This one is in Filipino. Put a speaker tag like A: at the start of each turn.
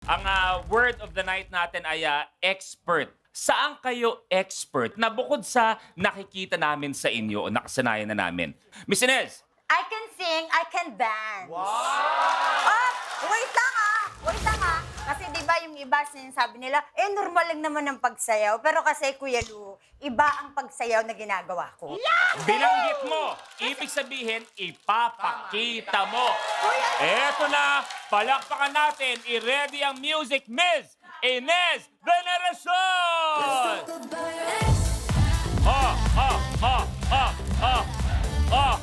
A: Ang word of the night natin ay expert. Saan kayo expert na bukod sa nakikita namin sa inyo o nakasanayan na namin? Miss Inez,
B: I can sing, I can dance. Wow! Oh, wait lang ah! Wait lang ah! Kasi di ba yung iba sinasabi nila, normal lang naman ang pagsayaw. Pero kasi Kuya Lu, iba ang pagsayaw na ginagawa ko.
A: binanggit mo, ibig sabihin, ipapakita mo. Eto na, palakpakan natin, i-ready ang music, Miss Inez Veneracion! Ha, ha, ha, ha, ha, ha.